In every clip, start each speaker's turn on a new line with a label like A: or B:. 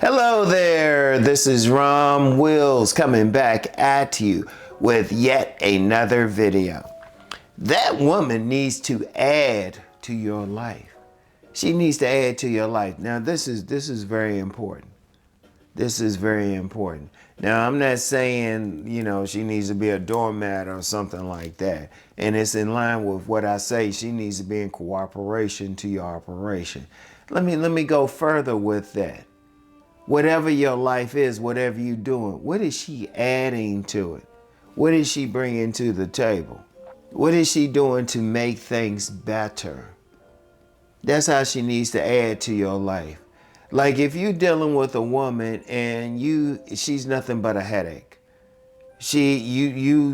A: Hello there, this is RomWills coming back at you with yet another video. That woman needs to add to your life. She needs to add to your life. Now this is very important. This is very important. Now I'm not saying, she needs to be a doormat or something like that. And it's in line with what I say. She needs to be in cooperation to your operation. Let me go further with that. Whatever your life is, whatever you're doing, what is she adding to it? What is she bringing to the table? What is she doing to make things better? That's how she needs to add to your life. Like if you're dealing with a woman and she's nothing but a headache. You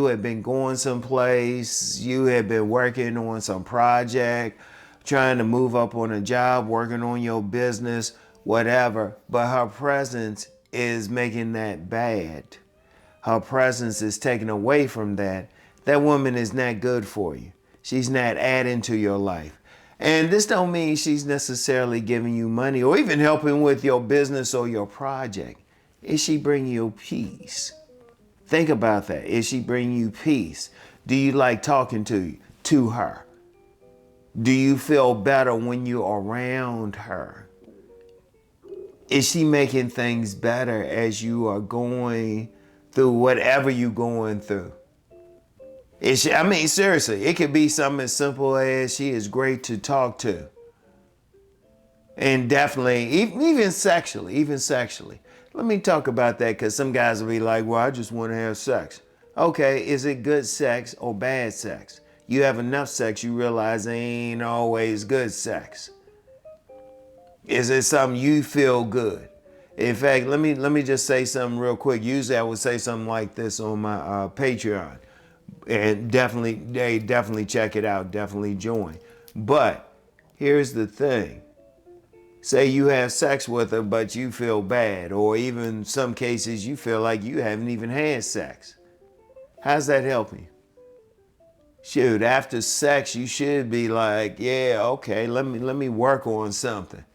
A: have been going someplace, you have been working on some project, trying to move up on a job, working on your business, whatever, but her presence is making that bad. Her presence is taken away from that. That woman is not good for you. She's not adding to your life. And this don't mean she's necessarily giving you money or even helping with your business or your project. Is she bringing you peace? Think about that. Is she bringing you peace? Do you like talking to her? Do you feel better when you're around her? Is she making things better as you are going through whatever you're going through? Seriously, it could be something as simple as she is great to talk to. And definitely, even sexually. Let me talk about that because some guys will be like, well, I just want to have sex. Okay, is it good sex or bad sex? You have enough sex, you realize it ain't always good sex. Is it something you feel good? In fact, let me just say something real quick. Usually I would say something like this on my Patreon. And definitely check it out. Definitely join. But here's the thing. Say you have sex with her, but you feel bad. Or even some cases you feel like you haven't even had sex. How's that helping? Shoot, after sex, you should be like, yeah, okay, let me work on something.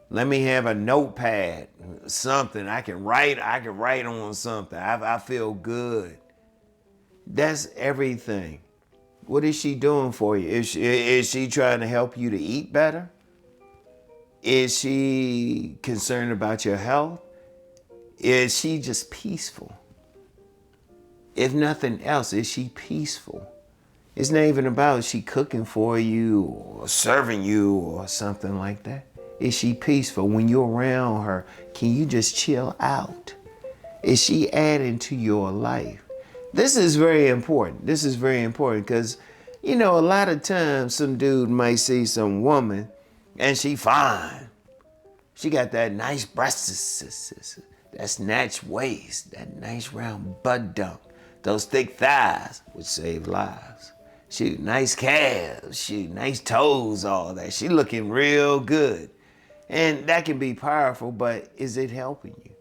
A: Let me have a notepad, something I can write on something. I feel good. That's everything. What is she doing for you? Is she trying to help you to eat better? Is she concerned about your health? Is she just peaceful? If nothing else, is she peaceful? It's not even about she cooking for you or serving you or something like that. Is she peaceful? When you're around her, can you just chill out? Is she adding to your life? This is very important. This is very important because, a lot of times some dude might see some woman and she fine. She got that nice breasts, that snatched waist, that nice round butt dump, those thick thighs, which save lives. Shoot, nice calves, shoot, nice toes, all that. She looking real good. And that can be powerful, but is it helping you?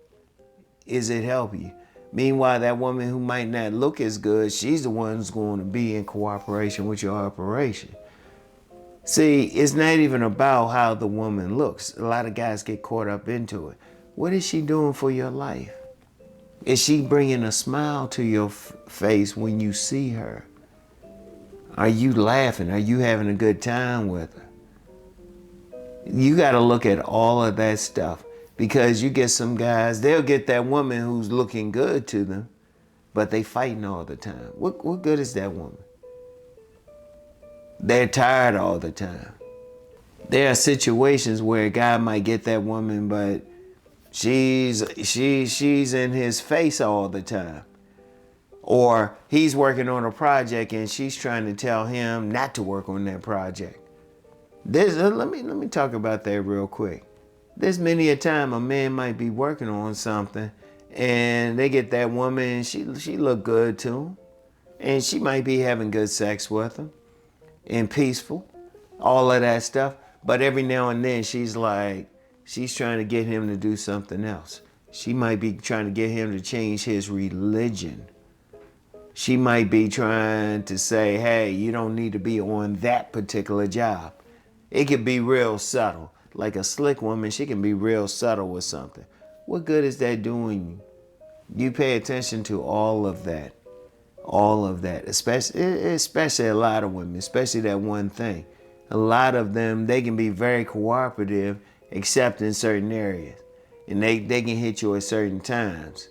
A: Is it helping you? Meanwhile, that woman who might not look as good, she's the one who's going to be in cooperation with your operation. See, it's not even about how the woman looks. A lot of guys get caught up into it. What is she doing for your life? Is she bringing a smile to your face when you see her? Are you laughing? Are you having a good time with her? You got to look at all of that stuff because you get some guys, they'll get that woman who's looking good to them, but they fighting all the time. What good is that woman? They're tired all the time. There are situations where a guy might get that woman, but she's in his face all the time. Or he's working on a project and she's trying to tell him not to work on that project. Let me talk about that real quick. There's many a time a man might be working on something and they get that woman, she look good to him. And she might be having good sex with him and peaceful, all of that stuff. But every now and then she's trying to get him to do something else. She might be trying to get him to change his religion. She might be trying to say, hey, you don't need to be on that particular job. It could be real subtle. Like a slick woman, she can be real subtle with something. What good is that doing you? You pay attention to all of that. All of that. Especially a lot of women, especially that one thing. A lot of them, they can be very cooperative, except in certain areas. And they can hit you at certain times.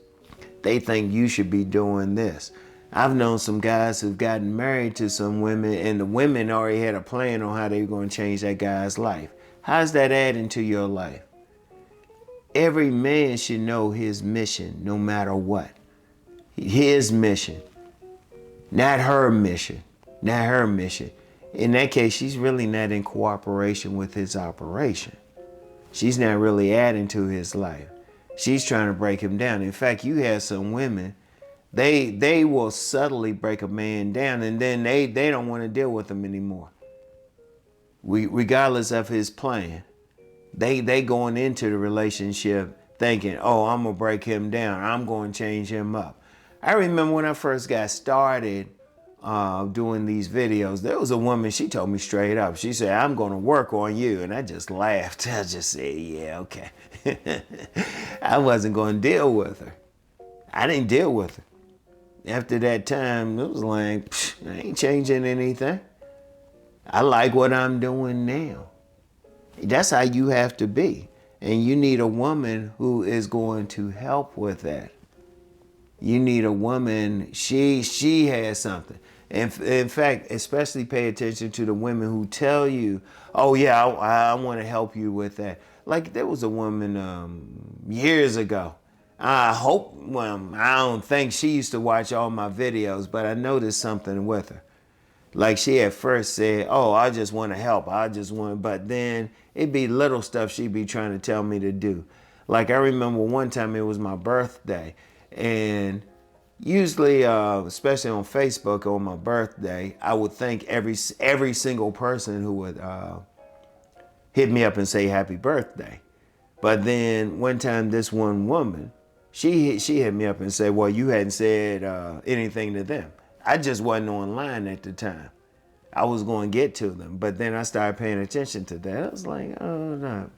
A: They think you should be doing this. I've known some guys who've gotten married to some women, and the women already had a plan on how they were going to change that guy's life. How's that adding to your life? Every man should know his mission, no matter what. His mission, not her mission. Not her mission. In that case, she's really not in cooperation with his operation. She's not really adding to his life. She's trying to break him down. In fact, you have some women, they will subtly break a man down, and then they don't want to deal with him anymore. Regardless of his plan. They going into the relationship thinking, oh, I'm going to break him down. I'm going to change him up. I remember when I first got started doing these videos, there was a woman, she told me straight up. She said, I'm going to work on you. And I just laughed. I just said, yeah, okay. I wasn't going to deal with her. I didn't deal with her. After that time, it was like, I ain't changing anything. I like what I'm doing now. That's how you have to be. And you need a woman who is going to help with that. You need a woman, she has something. And in fact, especially pay attention to the women who tell you, oh yeah, I want to help you with that. Like there was a woman years ago. I don't think she used to watch all my videos, but I noticed something with her. Like she at first said, oh, I just want to help. But then it'd be little stuff she'd be trying to tell me to do. Like I remember one time it was my birthday, and usually, especially on Facebook on my birthday, I would thank every single person who would hit me up and say happy birthday. But then one time this one woman, she hit me up and said, well, you hadn't said anything to them. I just wasn't online at the time. I was going to get to them, but then I started paying attention to that. I was like, oh no,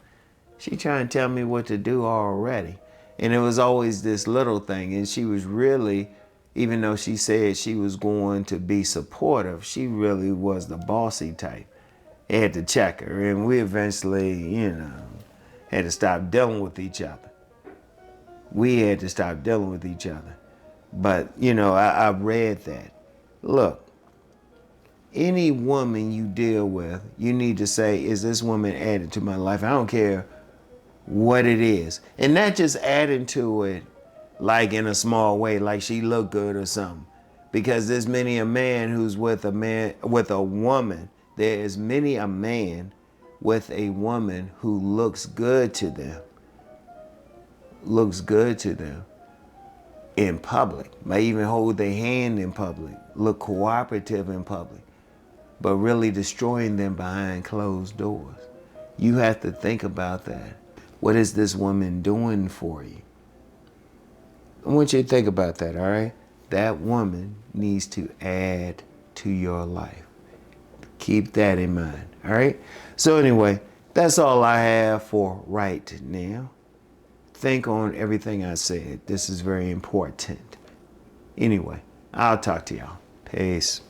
A: she trying to tell me what to do already. And it was always this little thing. And she was really, even though she said she was going to be supportive, she really was the bossy type. I had to check her, and we eventually, had to stop dealing with each other. We had to stop dealing with each other. But, I read that. Look, any woman you deal with, you need to say, is this woman added to my life? I don't care what it is. And not just adding to it like in a small way, like she look good or something. Because there's many a man who's with a woman. There is many a man with a woman who looks good to them. Looks good to them in public. Might even hold their hand in public. Look cooperative in public. But really destroying them behind closed doors. You have to think about that. What is this woman doing for you? I want you to think about that, all right? That woman needs to add to your life. Keep that in mind, all right? So anyway, that's all I have for right now. Think on everything I said. This is very important. Anyway, I'll talk to y'all. Peace.